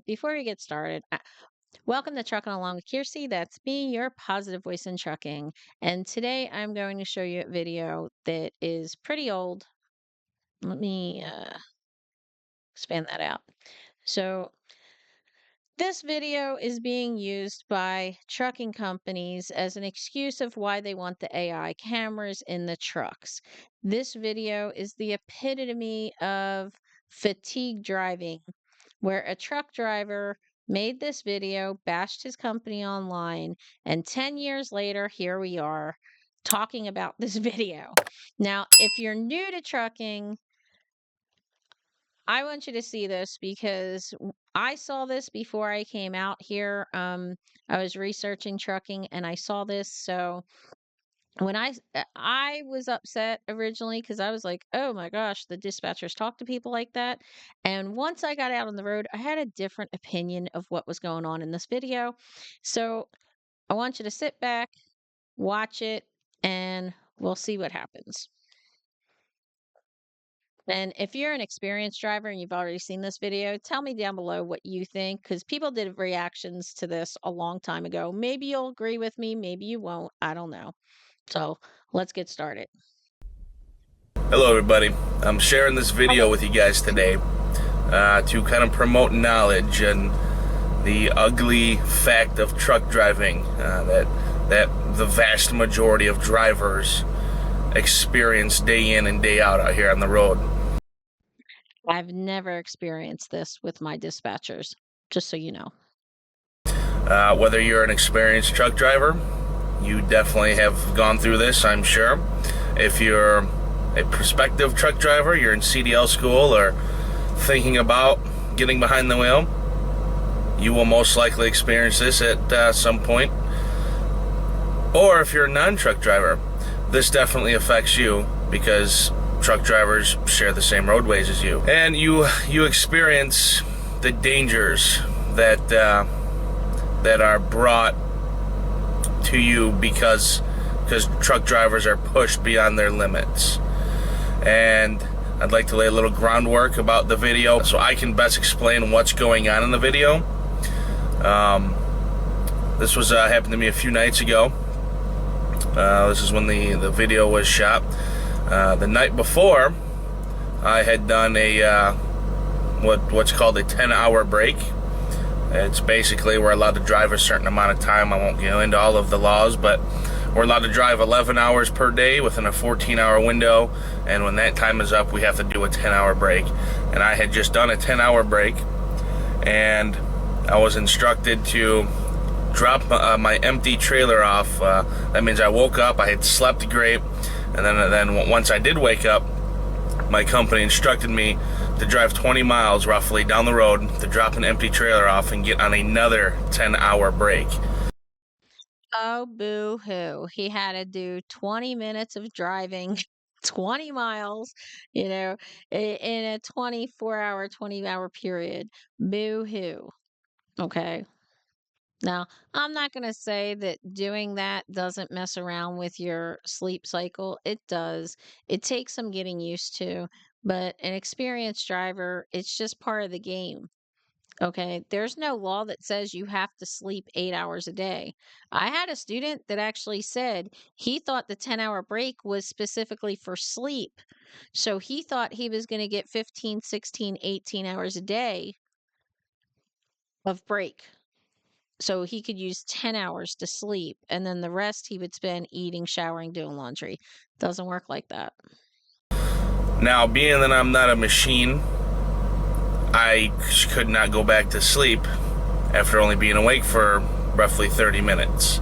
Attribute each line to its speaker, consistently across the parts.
Speaker 1: before we get started, welcome to Trucking Along with Kiersey. That's me, your positive voice in trucking. And today I'm going to show you a video that is pretty old. Let me expand that out. So, this video is being used by trucking companies as an excuse of why they want the AI cameras in the trucks. This video is the epitome of fatigue driving, where a truck driver made this video, bashed his company online, and 10 years later, here we are talking about this video. Now, if you're new to trucking, I want you to see this because I saw this before I came out here. I was researching trucking and I saw this. So when I was upset originally because I was like, oh my gosh, the dispatchers talk to people like that. And once I got out on the road, I had a different opinion of what was going on in this video. So I want you to sit back, watch it, and we'll see what happens. And if you're an experienced driver and you've already seen this video, tell me down below what you think because people did reactions to this a long time ago. Maybe you'll agree with me, maybe you won't. I don't know. So let's get started.
Speaker 2: Hello everybody, I'm sharing this video with you guys today to kind of promote knowledge and the ugly fact of truck driving that the vast majority of drivers experience day in and day out here on the road.
Speaker 1: I've never experienced this with my dispatchers, just so you know.
Speaker 2: Whether you're an experienced truck driver, you definitely have gone through this, I'm sure. If you're a prospective truck driver, you're in CDL school or thinking about getting behind the wheel, you will most likely experience this at some point. Or if you're a non-truck driver, this definitely affects you because truck drivers share the same roadways as you. And you experience the dangers that are brought to you because truck drivers are pushed beyond their limits. And I'd like to lay a little groundwork about the video so I can best explain what's going on in the video. This was happened to me a few nights ago. This is when the video was shot. The night before, I had done a what's called a 10-hour break. It's basically we're allowed to drive a certain amount of time. I won't go into all of the laws, but we're allowed to drive 11 hours per day within a 14-hour window, and when that time is up, we have to do a 10-hour break. And I had just done a 10-hour break, and I was instructed to drop my empty trailer off. That means I woke up, I had slept great, and then once I did wake up, my company instructed me to drive 20 miles roughly down the road to drop an empty trailer off and get on another 10-hour break.
Speaker 1: Oh, boo-hoo. He had to do 20 minutes of driving 20 miles, in a 24-hour, 20-hour period. Boo-hoo. Okay. Now, I'm not going to say that doing that doesn't mess around with your sleep cycle. It does. It takes some getting used to, but an experienced driver, it's just part of the game. Okay. There's no law that says you have to sleep 8 hours a day. I had a student that actually said he thought the 10-hour break was specifically for sleep. So he thought he was going to get 15, 16, 18 hours a day of break. So he could use 10 hours to sleep, and then the rest he would spend eating, showering, doing laundry. Doesn't work like that.
Speaker 2: Now, being that I'm not a machine, I could not go back to sleep after only being awake for roughly 30 minutes.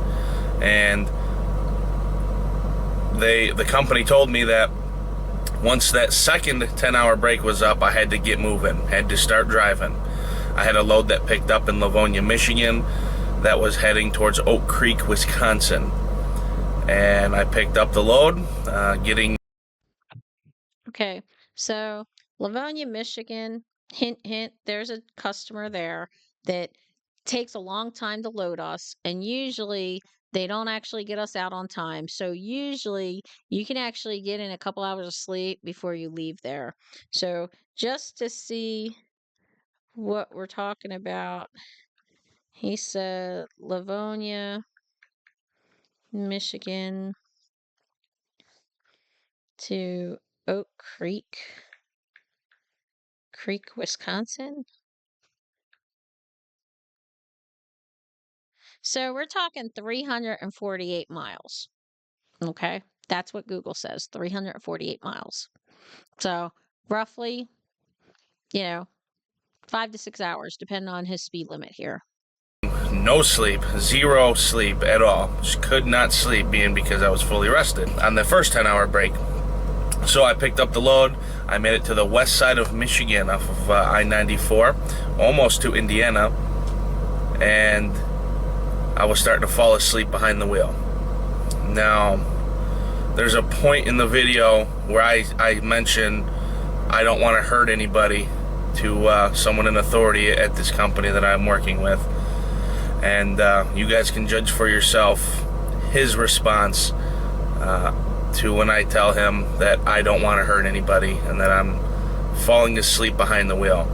Speaker 2: And the company told me that once that second 10-hour break was up, I had to get moving, had to start driving. I had a load that picked up in Livonia, Michigan, that was heading towards Oak Creek, Wisconsin. And I picked up the load,
Speaker 1: Okay, so Livonia, Michigan, hint, hint, there's a customer there that takes a long time to load us, and usually they don't actually get us out on time. So usually you can actually get in a couple hours of sleep before you leave there. So just to see what we're talking about. He said Livonia, Michigan to Oak Creek, Wisconsin. So we're talking 348 miles. Okay. That's what Google says, 348 miles. So roughly, you know, 5 to 6 hours, depending on his speed limit here.
Speaker 2: No sleep, zero sleep at all. Just could not sleep, being because I was fully rested on the first 10-hour break. So I picked up the load. I made it to the west side of Michigan off of I-94, almost to Indiana, and I was starting to fall asleep behind the wheel. Now, there's a point in the video where I mention I don't want to hurt anybody to someone in authority at this company that I'm working with. And you guys can judge for yourself his response to when I tell him that I don't want to hurt anybody and that I'm falling asleep behind the wheel.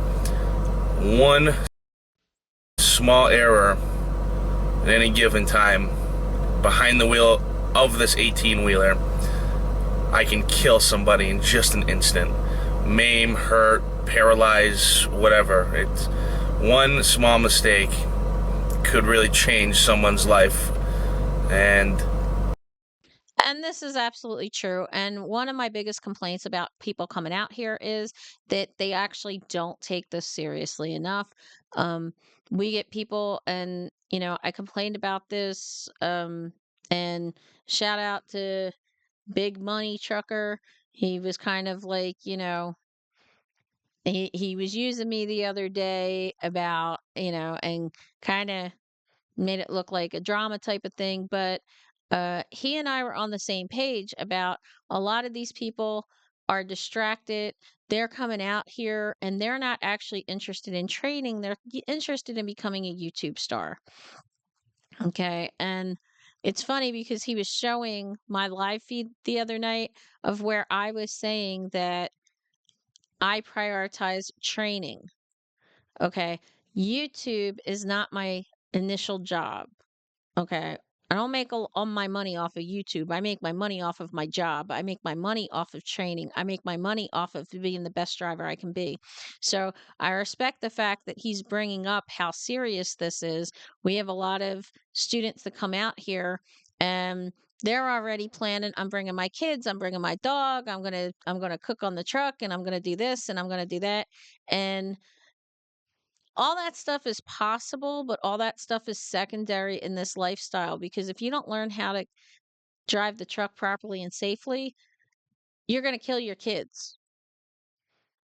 Speaker 2: One small error at any given time behind the wheel of this 18-wheeler, I can kill somebody in just an instant. Maim, hurt, paralyze, whatever. It's one small mistake could really change someone's life. And
Speaker 1: this is absolutely true. And one of my biggest complaints about people coming out here is that they actually don't take this seriously enough. We get people, and I complained about this. And shout out to Big Money Trucker. He was kind of like, he was using me the other day about, and kind of made it look like a drama type of thing. But he and I were on the same page about a lot of these people are distracted. They're coming out here and they're not actually interested in training. They're interested in becoming a YouTube star. Okay. And it's funny because he was showing my live feed the other night of where I was saying that I prioritize training. Okay. YouTube is not my initial job. Okay. I don't make all my money off of YouTube. I make my money off of my job. I make my money off of training. I make my money off of being the best driver I can be. So I respect the fact that he's bringing up how serious this is. We have a lot of students that come out here and they're already planning, I'm bringing my kids, I'm bringing my dog, I'm going to cook on the truck, and I'm going to do this and I'm going to do that. And all that stuff is possible, but all that stuff is secondary in this lifestyle, because if you don't learn how to drive the truck properly and safely, you're going to kill your kids.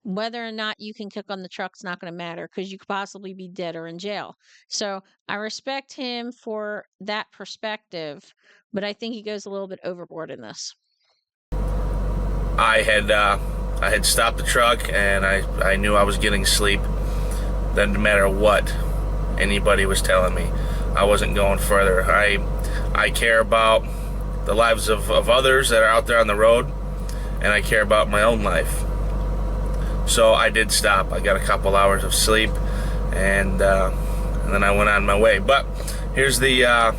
Speaker 1: Whether or not you can cook on the truck's not going to matter, because you could possibly be dead or in jail. So I respect him for that perspective, but I think he goes a little bit overboard in this.
Speaker 2: I had stopped the truck, and I knew I was getting sleep. Doesn't matter what anybody was telling me, I wasn't going further. I care about the lives of others that are out there on the road, and I care about my own life. So I did stop. I got a couple hours of sleep, and then I went on my way. But here's the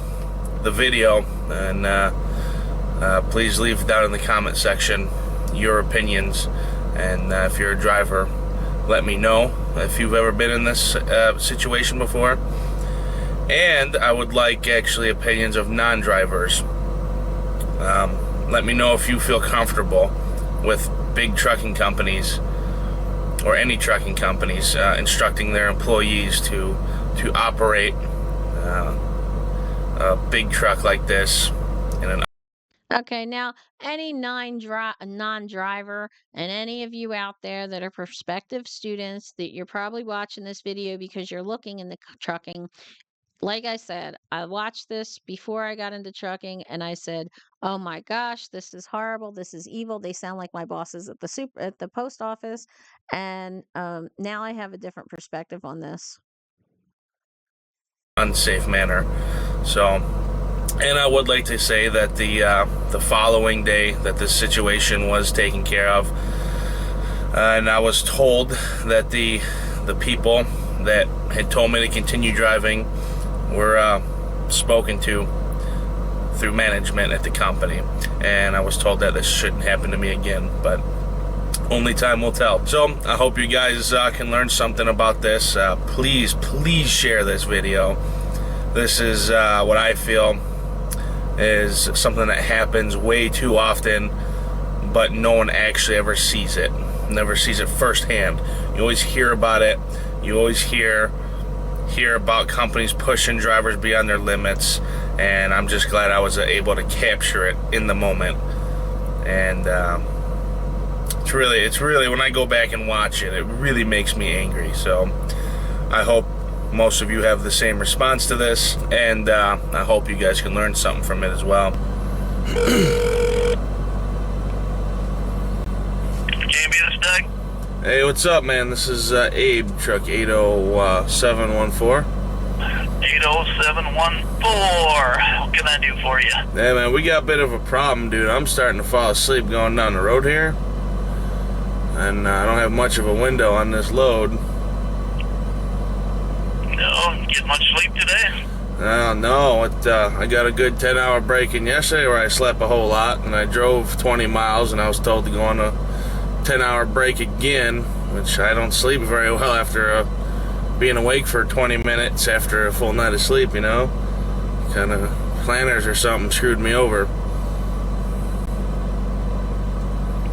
Speaker 2: video, and please leave down in the comment section your opinions, and if you're a driver, let me know if you've ever been in this situation before. And I would like actually opinions of non-drivers. Let me know if you feel comfortable with big trucking companies or any trucking companies instructing their employees to operate a big truck like this in an.
Speaker 1: Okay, now any non-driver and any of you out there that are prospective students, that you're probably watching this video because you're looking into trucking. Like I said, I watched this before I got into trucking, and I said, "Oh my gosh, this is horrible. This is evil. They sound like my bosses at the post office." And now I have a different perspective on this.
Speaker 2: Unsafe manner. So. And I would like to say that the following day that this situation was taken care of, and I was told that the people that had told me to continue driving were spoken to through management at the company, and I was told that this shouldn't happen to me again, but only time will tell. So I hope you guys can learn something about this. Please share this video. This is what I feel is something that happens way too often, but no one actually ever sees it. Never sees it firsthand. You always hear about it. You always hear about companies pushing drivers beyond their limits, and I'm just glad I was able to capture it in the moment. And it's really when I go back and watch it, it really makes me angry. So I hope most of you have the same response to this, and I hope you guys can learn something from it as well. Hey, what's up, man? This is Abe, truck 80714.
Speaker 3: 80714. What can I do for you?
Speaker 2: Hey, man, we got a bit of a problem, dude. I'm starting to fall asleep going down the road here, and I don't have much of a window on this load.
Speaker 3: No, get much sleep today?
Speaker 2: No. I got a good 10-hour break in yesterday where I slept a whole lot, and I drove 20 miles, and I was told to go on a 10-hour break again, which I don't sleep very well after being awake for 20 minutes after a full night of sleep, you know? Kind of planners or something screwed me over.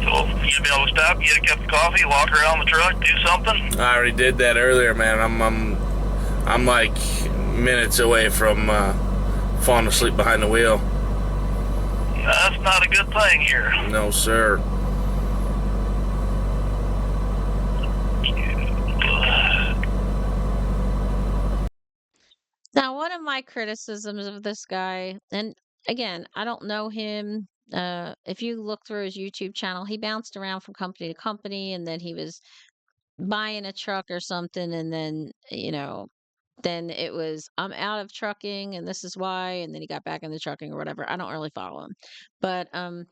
Speaker 3: So, you'll be able to stop, get a cup of coffee, walk around the truck, do something?
Speaker 2: I already did that earlier, man. I'm like minutes away from falling asleep behind the wheel.
Speaker 3: That's not a good thing here.
Speaker 2: No, sir.
Speaker 1: Now, one of my criticisms of this guy, and again, I don't know him. If you look through his YouTube channel, he bounced around from company to company, and then he was buying a truck or something, and then, then it was, I'm out of trucking, and this is why, and then he got back into trucking or whatever. I don't really follow him. But one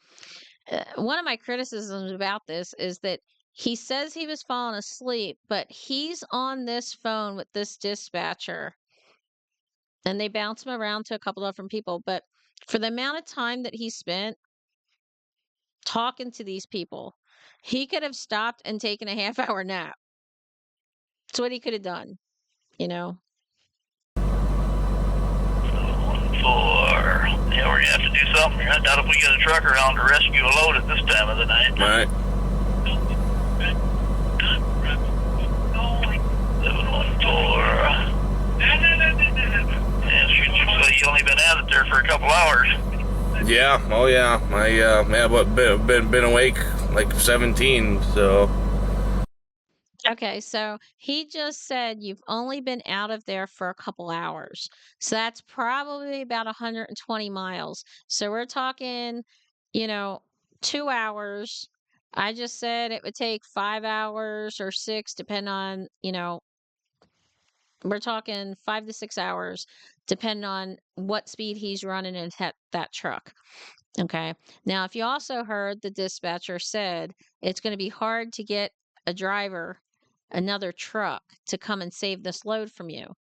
Speaker 1: of my criticisms about this is that he says he was falling asleep, but he's on this phone with this dispatcher, and they bounce him around to a couple of different people. But for the amount of time that he spent talking to these people, he could have stopped and taken a half-hour nap. That's what he could have done,
Speaker 3: Yeah, we're gonna have to do something. I doubt if we get a truck around to rescue a load at this time of the night.
Speaker 2: Right.
Speaker 3: 714. So you only been at it there for a couple hours.
Speaker 2: Yeah. Oh yeah. Been awake like 17. So.
Speaker 1: Okay, so he just said you've only been out of there for a couple hours. So that's probably about 120 miles. So we're talking, 2 hours. I just said it would take 5 hours or 6, depending on, we're talking 5 to 6 hours, depending on what speed he's running in that truck. Okay. Now, if you also heard the dispatcher said it's going to be hard to get a driver, another truck, to come and save this load from you.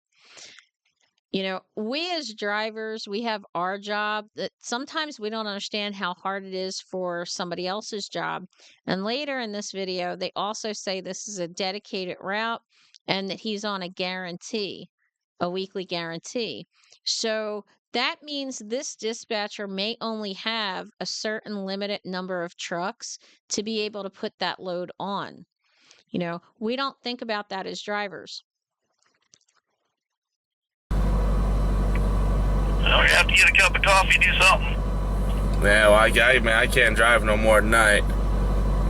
Speaker 1: We as drivers, we have our job that sometimes we don't understand how hard it is for somebody else's job. And later in this video, they also say this is a dedicated route and that he's on a guarantee, a weekly guarantee. So that means this dispatcher may only have a certain limited number of trucks to be able to put that load on. We don't think about that as drivers.
Speaker 3: Well, you have to get a cup of coffee, do something.
Speaker 2: Yeah, well, I can't drive no more tonight.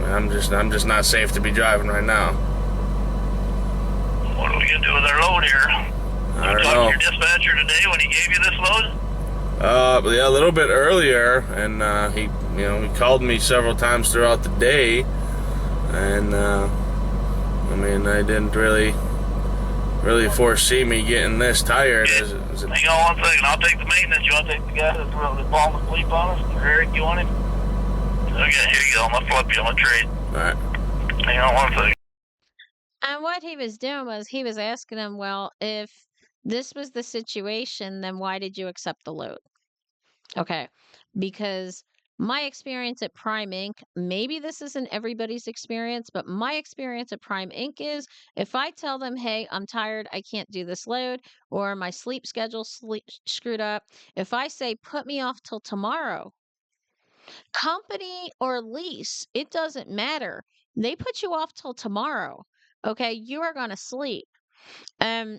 Speaker 2: I'm just not safe to be driving right now.
Speaker 3: What are we gonna do with our load here?
Speaker 2: I don't know.
Speaker 3: You talked to your dispatcher today when he gave you this load?
Speaker 2: Yeah, a little bit earlier, and he called me several times throughout the day, and I didn't really foresee me getting this tired.
Speaker 3: Yeah. Hang on one second. I'll take the maintenance. You want to take the guy that's falling asleep on us? Or Eric, you want him? Okay, here you go. I'm going to flip you. I'm going to trade.
Speaker 2: All right.
Speaker 3: Hang on one second.
Speaker 1: And what he was doing was he was asking them, well, if this was the situation, then why did you accept the load? Okay. Because my experience at Prime Inc., maybe this isn't everybody's experience, but my experience at Prime Inc. is if I tell them, hey, I'm tired, I can't do this load, or my sleep schedule screwed up, if I say, put me off till tomorrow, company or lease, it doesn't matter. They put you off till tomorrow. Okay. You are going to sleep. Um,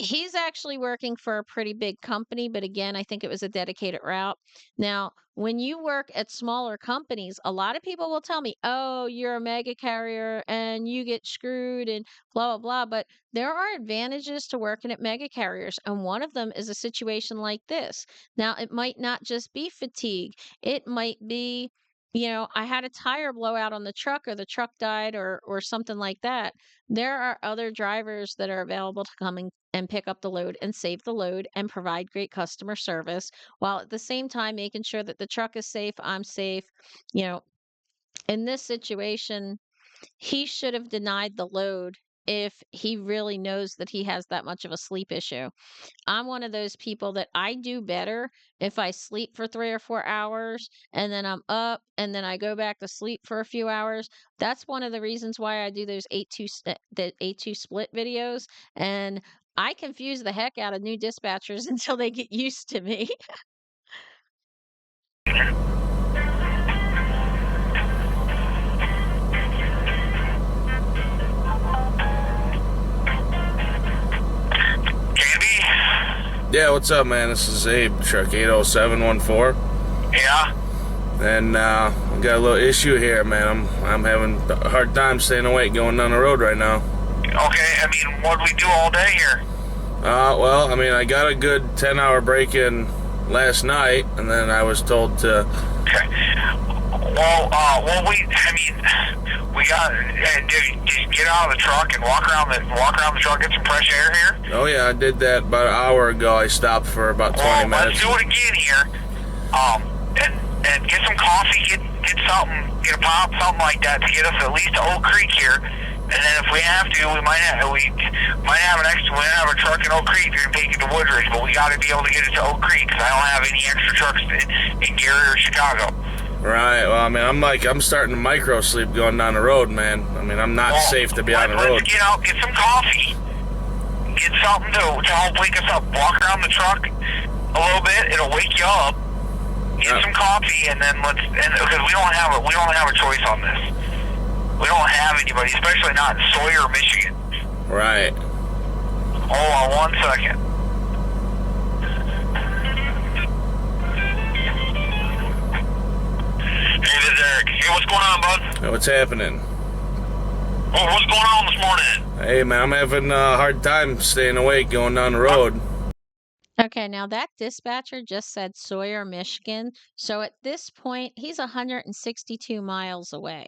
Speaker 1: He's actually working for a pretty big company, but again, I think it was a dedicated route. Now, when you work at smaller companies, a lot of people will tell me, "Oh, you're a mega carrier and you get screwed and blah blah blah." But there are advantages to working at mega carriers, and one of them is a situation like this. Now, it might not just be fatigue. It might be, I had a tire blowout on the truck or the truck died or something like that. There are other drivers that are available to come and pick up the load and save the load and provide great customer service while at the same time making sure that the truck is safe, I'm safe. You know, in this situation, he should have denied the load if he really knows that he has that much of a sleep issue. I'm one of those people that I do better if I sleep for 3 or 4 hours and then I'm up and then I go back to sleep for a few hours. That's one of the reasons why I do those 8-2 the 8-2 split videos, and I confuse the heck out of new dispatchers until they get used to me.
Speaker 3: Candy?
Speaker 2: Yeah, what's up, man? This is Abe, truck 80714.
Speaker 3: Yeah?
Speaker 2: And I got a little issue here, man. I'm having a hard time staying awake going down the road right now.
Speaker 3: Okay, I mean, what do we do all day here?
Speaker 2: Well, I mean, I got a good 10-hour break in last night, and then I was told to.
Speaker 3: Okay. We got, dude, just get out of the truck and walk around the truck, get some fresh air here.
Speaker 2: Oh yeah, I did that about an hour ago. I stopped for about 20 minutes.
Speaker 3: Let's do it again here. And get some coffee, get something, get a pop, something like that to get us at least to Oak Creek here. And then if we have to, we might have a truck in Oak Creek to take it to Woodridge, but we got to be able to get it to Oak Creek because I don't have any extra trucks in Gary or Chicago.
Speaker 2: Right. Well, I mean, I'm starting to micro sleep going down the road, man. I mean, I'm not safe to be on the road.
Speaker 3: Let's get out, get some coffee, get something to help wake us up. Walk around the truck a little bit; it'll wake you up. Get some coffee, and then because we don't have a choice on this. We don't have anybody, especially not in Sawyer, Michigan.
Speaker 2: Right.
Speaker 3: Hold on 1 second. Hey, this is Eric. Hey, what's going on, bud?
Speaker 2: Hey, what's happening?
Speaker 3: What's going on this morning?
Speaker 2: Hey, man, I'm having a hard time staying awake going down the road.
Speaker 1: Okay, now that dispatcher just said Sawyer, Michigan. So at this point, he's 162 miles away.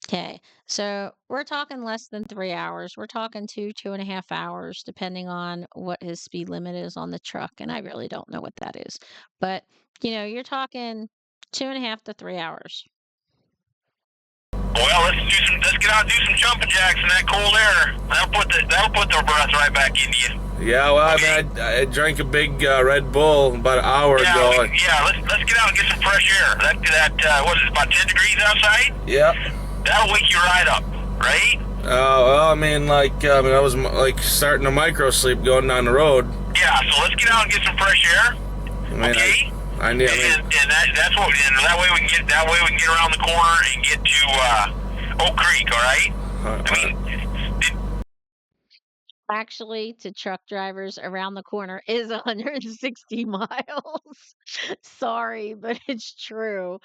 Speaker 1: Okay, so we're talking less than 3 hours. We're talking 2.5 hours, depending on what his speed limit is on the truck. And I really don't know what that is. But, you're talking 2.5 to 3 hours.
Speaker 3: Well, let's get out and do some jumping jacks in that cold air. That'll put the breath right back into you.
Speaker 2: Yeah, well, okay. I mean, I drank a big Red Bull about an hour ago.
Speaker 3: Let's get out and get some fresh air. What is it, about 10 degrees outside?
Speaker 2: Yep.
Speaker 3: That'll wake you right up, right?
Speaker 2: Well, I mean, I was like starting to micro sleep going down the road.
Speaker 3: Yeah, so let's get out and get some fresh air. Okay. That way we can get around the corner and get to Oak Creek. All right.
Speaker 1: Actually, to truck drivers, around the corner is 160 miles. Sorry, but it's true.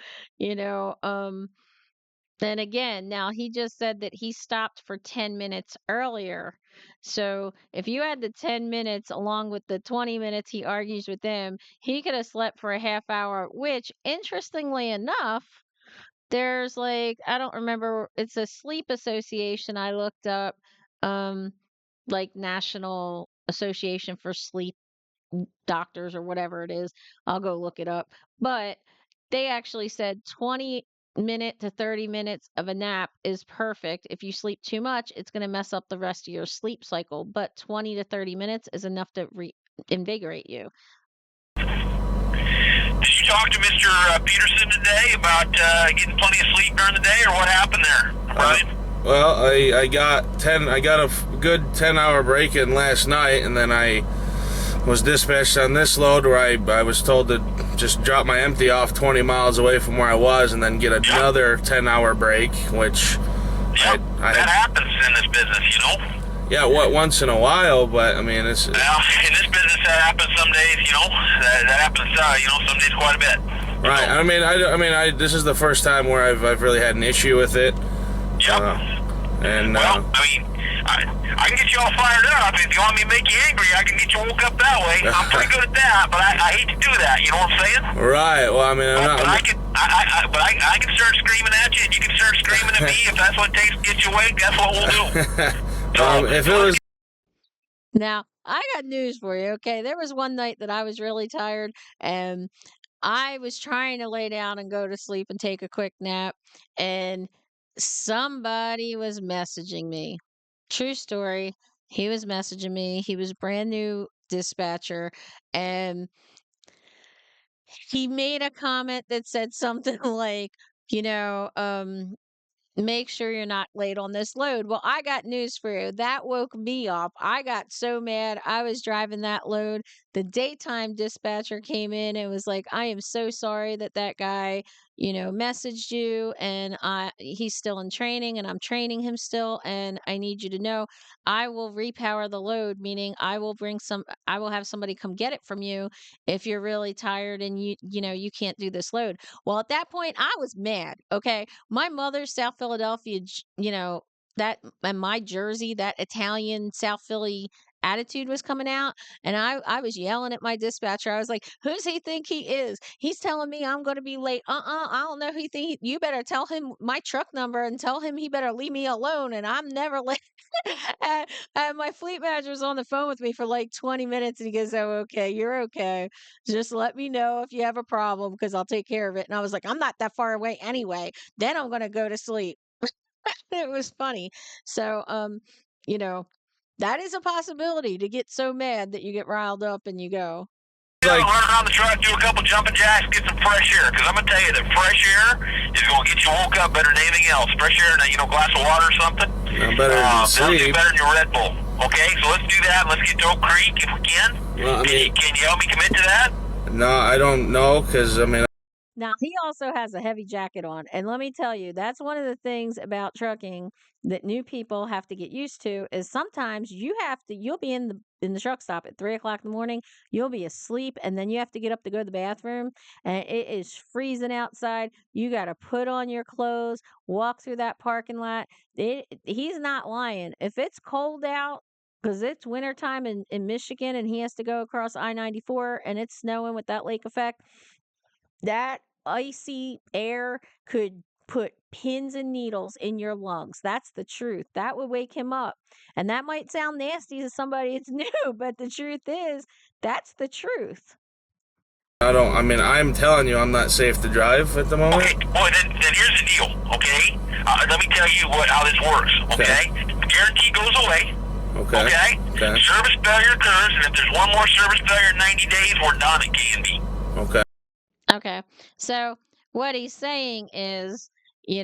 Speaker 1: Then again, now he just said that he stopped for 10 minutes earlier. So if you had the 10 minutes along with the 20 minutes he argues with them, he could have slept for a half hour, which interestingly enough, there's I don't remember, it's a sleep association I looked up, like National Association for Sleep Doctors or whatever it is. I'll go look it up. But they actually said 20 minute to 30 minutes of a nap is perfect. If you sleep too much, it's going to mess up the rest of your sleep cycle, but 20 to 30 minutes is enough to invigorate you.
Speaker 3: Did you talk to Mr. Peterson today about getting plenty of sleep during the day, or what happened there, Brian?
Speaker 2: Well, I got a good 10-hour break in last night, and then I was dispatched on this load where I was told to just drop my empty off 20 miles away from where I was, and then get another 10-hour break, which
Speaker 3: that happens in this business, you know.
Speaker 2: Yeah, once in a while, but I mean, it's...
Speaker 3: Well, in this business, that happens some days, you know. That happens, you know, some days quite a bit.
Speaker 2: Right. I mean, this is the first time where I've really had an issue with it.
Speaker 3: Yep.
Speaker 2: Well,
Speaker 3: I mean, I can get you all fired up. If you want me to make you angry, I can get you woke up that way. I'm pretty good at that, but I hate to do that. You know what I'm saying?
Speaker 2: Right. Well, I mean,
Speaker 3: I can start screaming at you, and you can start screaming at me. If that's what it takes to get you awake, that's what we'll do.
Speaker 2: If it was...
Speaker 1: Now, I got news for you, okay? There was one night that I was really tired, and I was trying to lay down and go to sleep and take a quick nap, and somebody was messaging me. True story. He was messaging me. He was brand new dispatcher, and he made a comment that said something like, you know, make sure you're not late on this load. Well, I got news for you. That woke me up. I got so mad. I was driving that load. The daytime dispatcher came in and was like, I am so sorry that that guy, messaged you, and he's still in training, and I'm training him still, and I need you to know I will repower the load, meaning I will have somebody come get it from you if you're really tired and you can't do this load. Well, at that point I was mad. Okay. My mother's South Philadelphia, that and my Jersey, that Italian South Philly attitude was coming out, and I was yelling at my dispatcher. I was like, "Who's he think he is? He's telling me I'm going to be late. I don't know who he think. You better tell him my truck number and tell him he better leave me alone, and I'm never late." and, and my fleet manager was on the phone with me for like 20 minutes, and he goes, "Oh, okay, you're okay. Just let me know if you have a problem because I'll take care of it." And I was like, "I'm not that far away anyway. Then I'm going to go to sleep." It was funny. So, you know, that is a possibility, to get so mad that you get riled up and you go.
Speaker 3: Run around the truck, do a couple jumping jacks, get some fresh air. Because I'm going to tell you that fresh air is going to get you woke up better than anything else. Fresh air and a glass of water or something.
Speaker 2: Better than sleep.
Speaker 3: That'll do better than your Red Bull. Okay, so let's do that. Let's get to Oak Creek if we can.
Speaker 2: Well,
Speaker 3: can you help me commit to that?
Speaker 2: No, I don't know, because,
Speaker 1: Now, he also has a heavy jacket on. And let me tell you, that's one of the things about trucking that new people have to get used to, is sometimes you'll be in the truck stop at 3 o'clock in the morning, you'll be asleep, and then you have to get up to go to the bathroom, and it is freezing outside. You got to put on your clothes, walk through that parking lot. He's not lying. If it's cold out, because it's wintertime in Michigan, and he has to go across I-94, and it's snowing with that lake effect, that icy air could put pins and needles in your lungs. That's the truth. That would wake him up. And that might sound nasty to somebody that's new, but the truth is, that's the truth.
Speaker 2: I'm telling you, I'm not safe to drive at the moment.
Speaker 3: Okay, boy, then here's the deal, okay? Let me tell you how this works, okay? Guarantee goes away. Okay. Service failure occurs, and if there's one more service failure in 90 days, we're done at Candy.
Speaker 1: Okay. So what he's saying is, you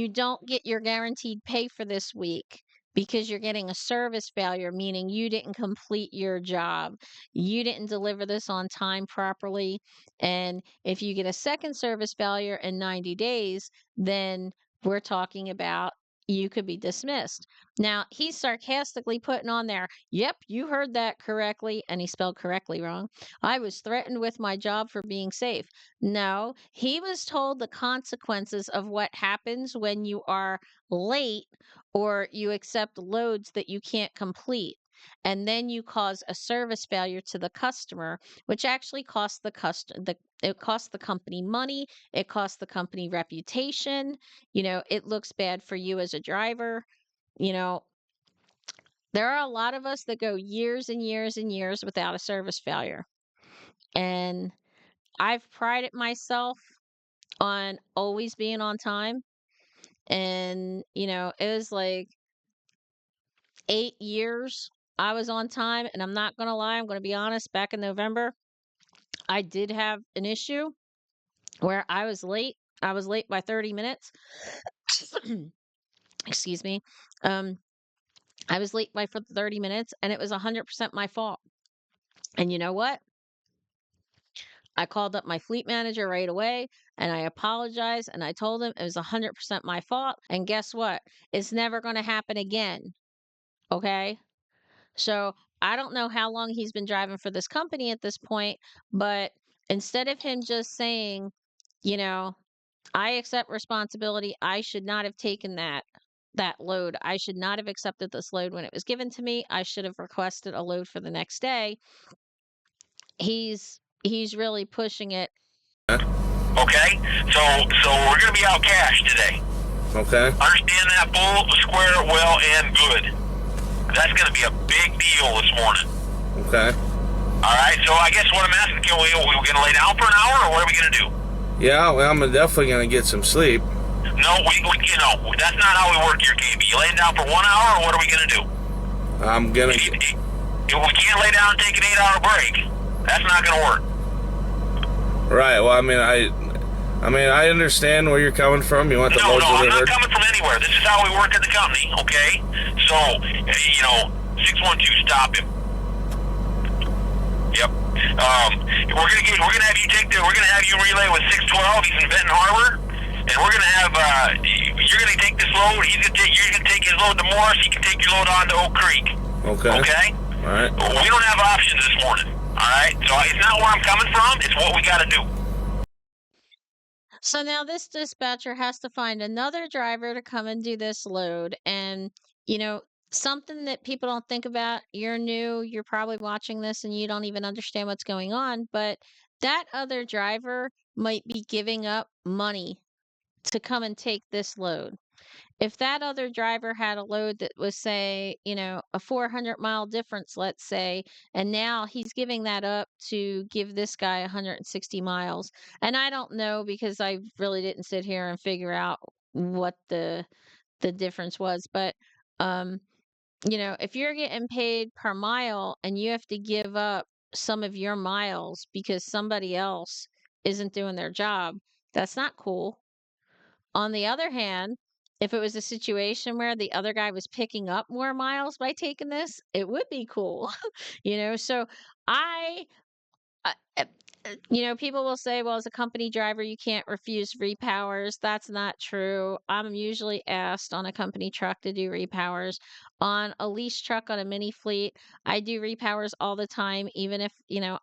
Speaker 1: don't get your guaranteed pay for this week because you're getting a service failure, meaning you didn't complete your job. You didn't deliver this on time properly. And if you get a second service failure in 90 days, then we're talking about you could be dismissed. Now, he's sarcastically putting on there, "Yep, you heard that correctly," and he spelled correctly wrong. "I was threatened with my job for being safe." No, he was told the consequences of what happens when you are late or you accept loads that you can't complete. And then you cause a service failure to the customer, which actually costs it costs the company money, it costs the company reputation, it looks bad for you as a driver. There are a lot of us that go years and years and years without a service failure. And I've prided myself on always being on time. And, it was like 8 years I was on time. And I'm not going to lie, I'm going to be honest, back in November, I did have an issue where I was late. I was late by 30 minutes. Excuse me. Um, I was late by 30 minutes and it was 100% my fault. And you know what? I called up my fleet manager right away and I apologized and I told him it was 100% my fault. And guess what? It's never going to happen again. Okay. So I don't know how long he's been driving for this company at this point, but instead of him just saying, you know, I accept responsibility, I should not have taken that load. I should not have accepted this load when it was given to me. I should have requested a load for the next day. He's really pushing it.
Speaker 3: Okay? So we're gonna be out cash today.
Speaker 2: Okay.
Speaker 3: Understand that full, square, well, and good. That's gonna be a big deal this morning.
Speaker 2: Okay.
Speaker 3: Alright, so I guess what I'm asking, are we gonna lay down for an hour, or what are we gonna do?
Speaker 2: Yeah, well, I'm definitely gonna get some sleep.
Speaker 3: No, that's not how we work here, KB. You laying down for 1 hour, or what are we gonna do?
Speaker 2: I'm gonna.
Speaker 3: If we can't lay down and take an 8-hour break, that's not gonna work.
Speaker 2: Right. Well, I understand where you're coming from. You want the loads
Speaker 3: I'm
Speaker 2: delivered.
Speaker 3: not coming from anywhere. This is how we work at the company, okay? So, 612, stop him. Yep. We're gonna have you relay with 612. He's in Benton Harbor, and we're gonna have you're gonna take this load. You're gonna take his load to Morris. He can take your load on to Oak Creek.
Speaker 2: Okay.
Speaker 3: Okay.
Speaker 2: All right.
Speaker 3: We don't have options this morning. All right. So it's not where I'm coming from. It's what we got to do.
Speaker 1: So now this dispatcher has to find another driver to come and do this load. And, something that people don't think about, you're new, you're probably watching this and you don't even understand what's going on, but that other driver might be giving up money to come and take this load. If that other driver had a load that was, say, a 400-mile difference, let's say, and now he's giving that up to give this guy 160 miles. And I don't know because I really didn't sit here and figure out what the difference was. But, if you're getting paid per mile and you have to give up some of your miles because somebody else isn't doing their job, that's not cool. On the other hand, if it was a situation where the other guy was picking up more miles by taking this, it would be cool. So I people will say, well, as a company driver, you can't refuse repowers. That's not true. I'm usually asked on a company truck to do repowers. On a lease truck on a mini fleet, I do repowers all the time, even if,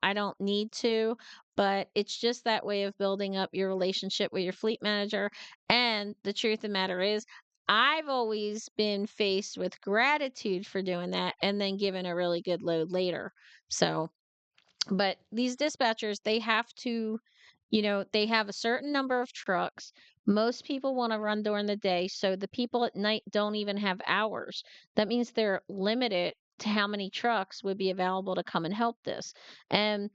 Speaker 1: I don't need to. But it's just that way of building up your relationship with your fleet manager. And the truth of the matter is, I've always been faced with gratitude for doing that and then given a really good load later. So, but these dispatchers, they have to, they have a certain number of trucks. Most people want to run during the day, so the people at night don't even have hours. That means they're limited to how many trucks would be available to come and help this. And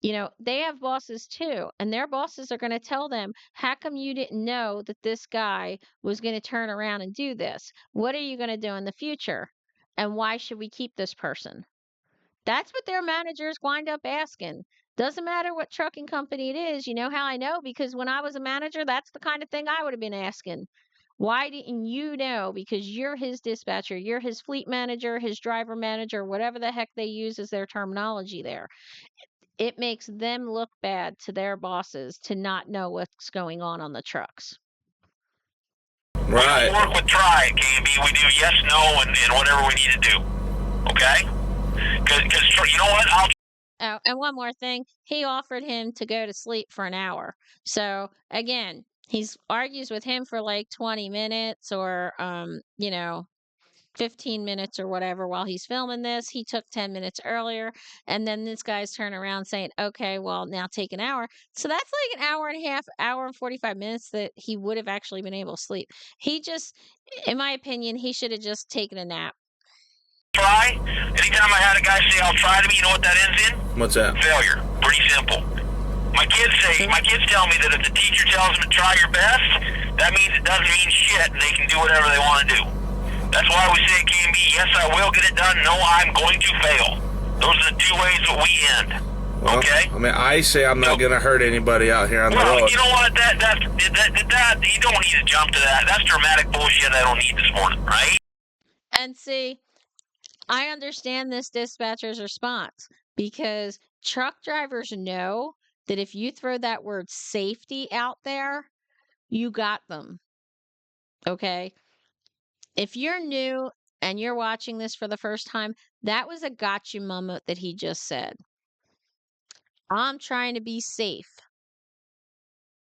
Speaker 1: they have bosses too, and their bosses are going to tell them, how come you didn't know that this guy was going to turn around and do this? What are you going to do in the future? And why should we keep this person? That's what their managers wind up asking. Doesn't matter what trucking company it is. You know how I know? Because when I was a manager, that's the kind of thing I would have been asking. Why didn't you know? Because you're his dispatcher, you're his fleet manager, his driver manager, whatever the heck they use as their terminology there. It makes them look bad to their bosses to not know what's going on the trucks.
Speaker 2: Right.
Speaker 3: We don't work with try, KB. We do yes, no, and whatever we need to do. Okay? Because you know what?
Speaker 1: Oh, and one more thing. He offered him to go to sleep for an hour. So, again, he argues with him for like 20 minutes or, 15 minutes or whatever while he's filming this. He took 10 minutes earlier. And then this guy's turning around saying, okay, well, now take an hour. So that's like an hour and a half, hour and 45 minutes that he would have actually been able to sleep. He just, in my opinion, he should have just taken a nap.
Speaker 3: Try. Anytime I had a guy say, I'll try to me, you know what that ends in?
Speaker 2: What's that?
Speaker 3: Failure. Pretty simple. My kids tell me that if the teacher tells them to try your best, that means it doesn't mean shit and they can do whatever they want to do. That's why we say at K&B, yes, I will get it done. No, I'm going to fail. Those are the two ways that we end.
Speaker 2: Well,
Speaker 3: okay?
Speaker 2: I mean, I say I'm not going to hurt anybody out here on the road.
Speaker 3: Well, you know what? That you don't need to jump to that. That's dramatic bullshit I don't need this morning, right?
Speaker 1: And see, I understand this dispatcher's response because truck drivers know that if you throw that word safety out there, you got them. Okay? If you're new and you're watching this for the first time, that was a gotcha moment that he just said. I'm trying to be safe.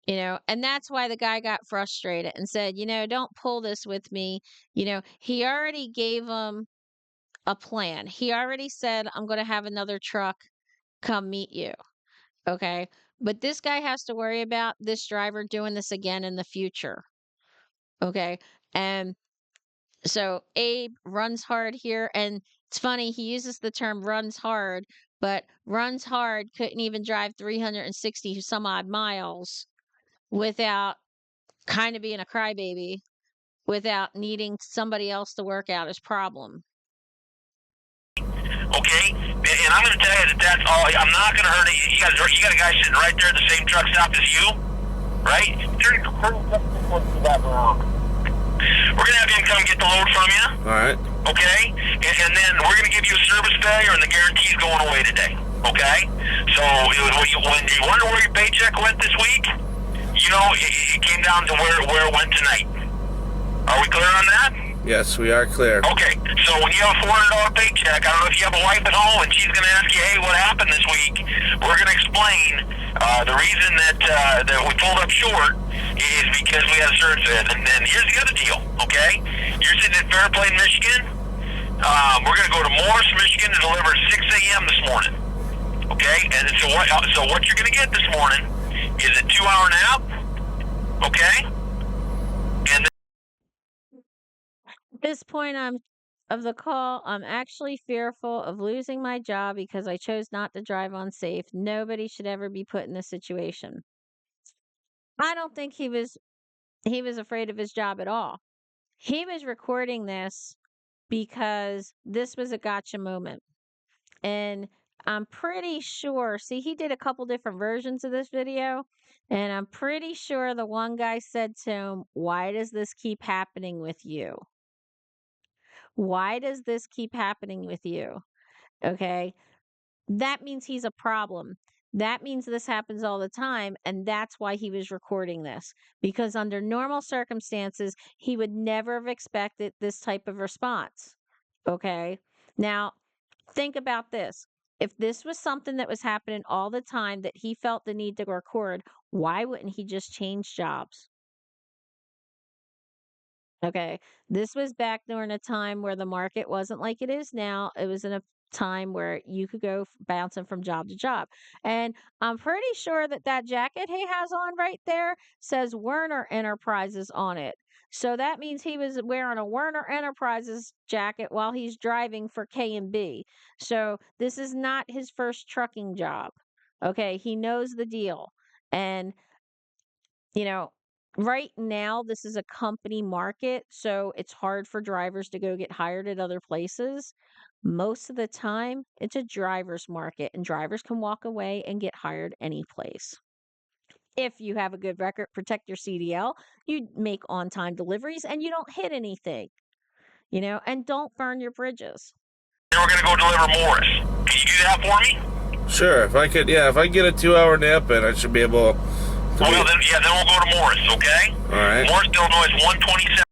Speaker 1: And that's why the guy got frustrated and said, don't pull this with me. He already gave him a plan. He already said, I'm going to have another truck come meet you. Okay. But this guy has to worry about this driver doing this again in the future. Okay. And so Abe runs hard here. And it's funny, he uses the term runs hard, but runs hard couldn't even drive 360 some odd miles without kind of being a crybaby, without needing somebody else to work out his problem.
Speaker 3: Okay, and I'm going to tell you that's all. I'm not going to hurt it. You got a guy sitting right there at the same truck stop as you, right? We're going to have him come get the load from you.
Speaker 2: All right.
Speaker 3: Okay, and then we're going to give you a service failure, and the guarantee's going away today. Okay, so when you wonder where your paycheck went this week, it came down to where it went tonight. Are we clear on that?
Speaker 2: Yes, we are clear.
Speaker 3: Okay, so when you have a $400 paycheck, I don't know if you have a wife at home and she's going to ask you, hey, what happened this week? We're going to explain the reason that we pulled up short is because we had a surge in. And then here's the other deal, okay? You're sitting in Fairplay, Michigan. We're going to go to Morris, Michigan to deliver at 6 a.m. this morning, okay? And so what you're going to get this morning is a 2-hour nap, okay? And
Speaker 1: At this point of the call, I'm actually fearful of losing my job because I chose not to drive unsafe. Nobody should ever be put in this situation. I don't think he was afraid of his job at all. He was recording this because this was a gotcha moment. And I'm pretty sure, see, he did a couple different versions of this video, and I'm pretty sure the one guy said to him, "Why does this keep happening with you? Why does this keep happening with you?" Okay. That means he's a problem. That means this happens all the time. And that's why he was recording this. Because under normal circumstances, he would never have expected this type of response. Okay. Now, think about this. If this was something that was happening all the time that he felt the need to record, why wouldn't he just change jobs? Okay. This was back during a time where the market wasn't like it is now. It was in a time where you could go bouncing from job to job. And I'm pretty sure that jacket he has on right there says Werner Enterprises on it. So that means he was wearing a Werner Enterprises jacket while he's driving for K&B. So this is not his first trucking job. Okay. He knows the deal. And, you know, right now, this is a company market, so it's hard for drivers to go get hired at other places. Most of the time, it's a driver's market, and drivers can walk away and get hired any place. If you have a good record, protect your CDL, you make on time deliveries, and you don't hit anything, and don't burn your bridges.
Speaker 3: then we're going to go deliver Morris. Can you do that for me?
Speaker 2: Sure. If I get a 2-hour nap in, I should be able.
Speaker 3: Then we'll go to Morris, okay?
Speaker 2: All right.
Speaker 3: Morris, Illinois is 127.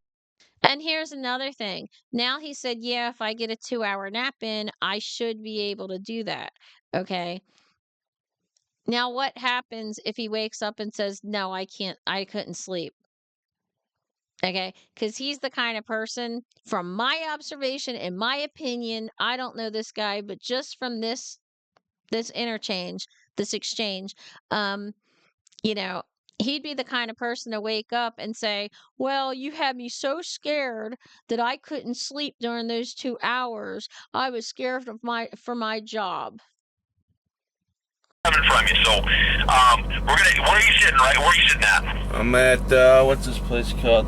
Speaker 1: And here's another thing. Now he said, yeah, if I get a 2-hour nap in, I should be able to do that. Okay. Now, what happens if he wakes up and says, no, I couldn't sleep? Okay. Because he's the kind of person, from my observation, in my opinion, I don't know this guy, but just from this exchange, he'd be the kind of person to wake up and say, well, you had me so scared that I couldn't sleep during those 2 hours. I was scared for my job.
Speaker 3: coming from you. So, where are you sitting, right? Where are you sitting at?
Speaker 2: I'm at, what's this place called?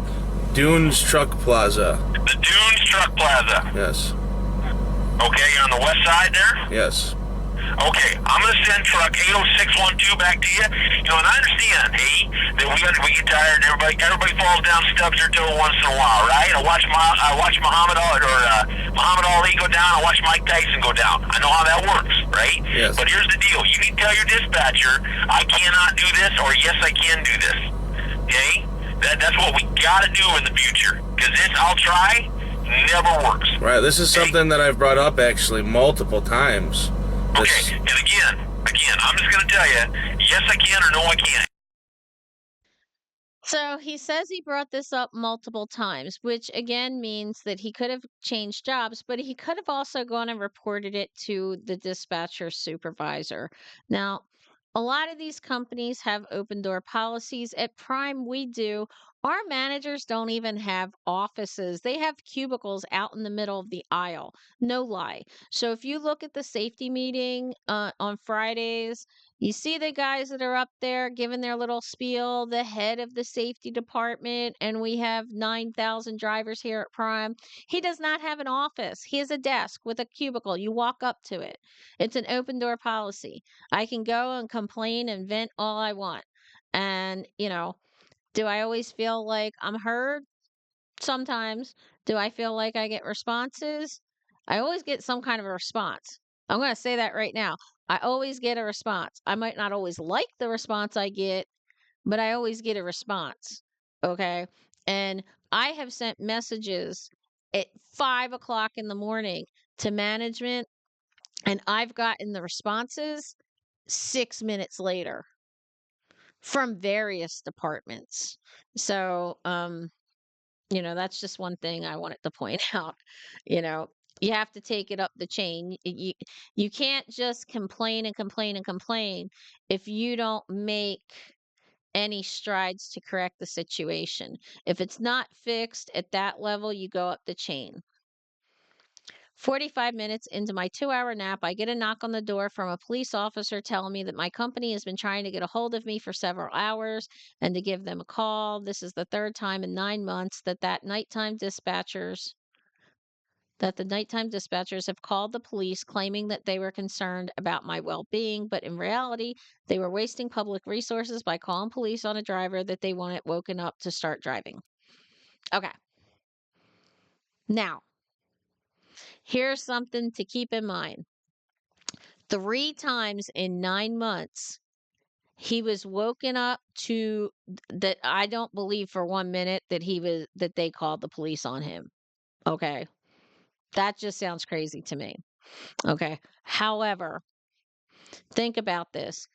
Speaker 2: Dunes Truck Plaza.
Speaker 3: The Dunes Truck Plaza.
Speaker 2: Yes.
Speaker 3: Okay, you're on the west side there?
Speaker 2: Yes.
Speaker 3: Okay, I'm going to send truck 80612 back to you. You know, and I understand, hey, that we get tired and everybody falls down, stubs their toe once in a while, right? I watch Muhammad Ali go down. I watch Mike Tyson go down. I know how that works, right?
Speaker 2: Yes.
Speaker 3: But here's the deal. You need to tell your dispatcher, I cannot do this, or yes, I can do this. Okay? That's what we got to do in the future. Because this, I'll try, never works.
Speaker 2: Right, this is something that I've brought up actually multiple times.
Speaker 3: Okay, and again, I'm just going to tell you, yes, I can, or no, I can't.
Speaker 1: So he says he brought this up multiple times, which again means that he could have changed jobs, but he could have also gone and reported it to the dispatcher supervisor. Now, a lot of these companies have open door policies. At Prime, we do. Our managers don't even have offices. They have cubicles out in the middle of the aisle. No lie. So if you look at the safety meeting on Fridays, you see the guys that are up there giving their little spiel, the head of the safety department, and we have 9,000 drivers here at Prime. He does not have an office. He has a desk with a cubicle. You walk up to it. It's an open door policy. I can go and complain and vent all I want. And, do I always feel like I'm heard? Sometimes. Do I feel like I get responses? I always get some kind of a response. I'm going to say that right now. I always get a response. I might not always like the response I get, but I always get a response. Okay. And I have sent messages at 5 o'clock in the morning to management, and I've gotten the responses 6 minutes later from various departments. So, that's just one thing I wanted to point out. You know, you have to take it up the chain. You can't just complain and complain and complain if you don't make any strides to correct the situation. If it's not fixed at that level, you go up the chain. 45 minutes into my 2-hour nap, I get a knock on the door from a police officer telling me that my company has been trying to get a hold of me for several hours and to give them a call. This is the third time in 9 months that the nighttime dispatchers have called the police claiming that they were concerned about my well-being, but in reality, they were wasting public resources by calling police on a driver that they wanted woken up to start driving. Okay. Now, here's something to keep in mind. 3 times in 9 months, he was woken up to that. I don't believe for 1 minute that they called the police on him. Okay. That just sounds crazy to me. Okay. However, think about this.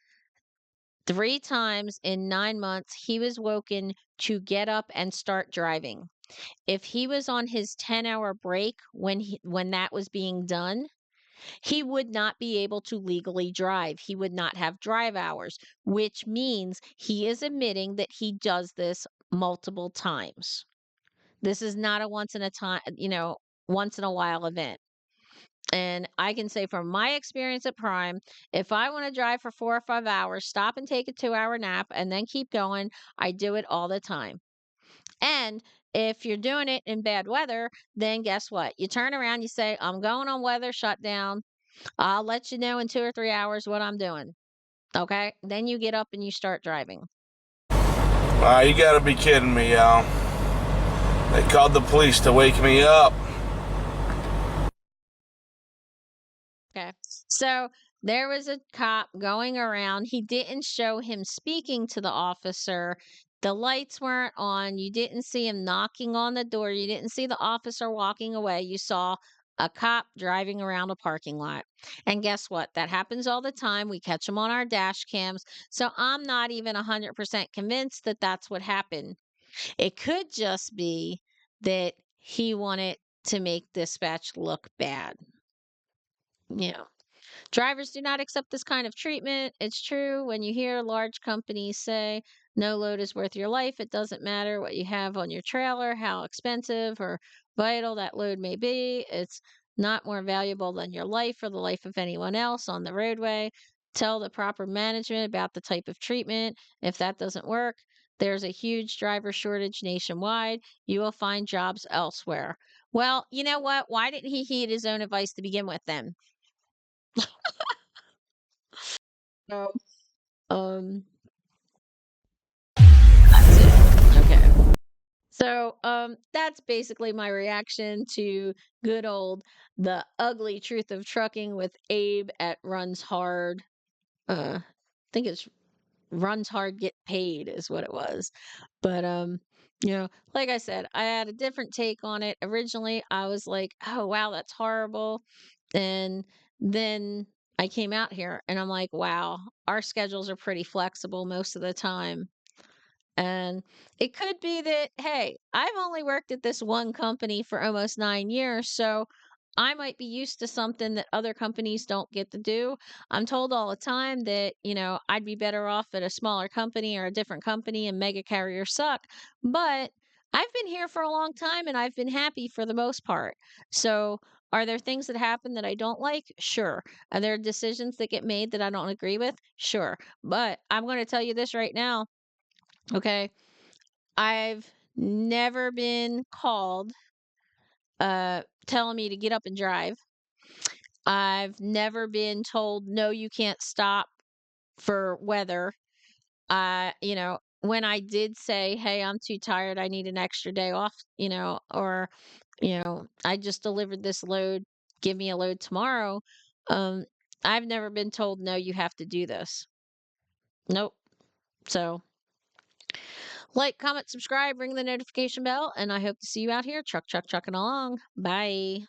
Speaker 1: 3 times in 9 months, he was woken to get up and start driving. If he was on his 10-hour break when that was being done, he would not be able to legally drive. He would not have drive hours, which means he is admitting that he does this multiple times. This is not a once in a while event. And I can say from my experience at Prime, if I want to drive for 4 or 5 hours, stop and take a 2-hour nap, and then keep going, I do it all the time. And if you're doing it in bad weather, then guess what? You turn around, you say, I'm going on weather shutdown. I'll let you know in 2 or 3 hours what I'm doing. Okay? Then you get up and you start driving.
Speaker 2: You gotta be kidding me, y'all. They called the police to wake me up.
Speaker 1: Okay. So there was a cop going around. He didn't show him speaking to the officer. The lights weren't on. You didn't see him knocking on the door. You didn't see the officer walking away. You saw a cop driving around a parking lot. And guess what? That happens all the time. We catch them on our dash cams. So I'm not even 100% convinced that that's what happened. It could just be that he wanted to make dispatch look bad. Drivers do not accept this kind of treatment. It's true when you hear large companies say, no load is worth your life. It doesn't matter what you have on your trailer, how expensive or vital that load may be. It's not more valuable than your life or the life of anyone else on the roadway. Tell the proper management about the type of treatment. If that doesn't work, there's a huge driver shortage nationwide. You will find jobs elsewhere. Well, you know what? Why didn't he heed his own advice to begin with then? So, um, that's it. Okay. So, that's basically my reaction to good old the ugly truth of trucking with Abe at Runs Hard. I think it's Runs Hard, Get Paid is what it was. But like I said, I had a different take on it. Originally, I was like, "Oh wow, that's horrible." And then I came out here and I'm like, "Wow, our schedules are pretty flexible most of the time." And it could be that, hey, I've only worked at this one company for almost 9 years, so I might be used to something that other companies don't get to do. I'm told all the time that, I'd be better off at a smaller company or a different company and mega carriers suck. But I've been here for a long time and I've been happy for the most part. So, are there things that happen that I don't like? Sure. Are there decisions that get made that I don't agree with? Sure. But I'm going to tell you this right now. Okay. I've never been called telling me to get up and drive. I've never been told no, you can't stop for weather. When I did say, "Hey, I'm too tired. I need an extra day off," or I just delivered this load, give me a load tomorrow. Um I've never been told no, you have to do this. Nope. So, like, comment, subscribe, ring the notification bell, and I hope to see you out here trucking along. Bye.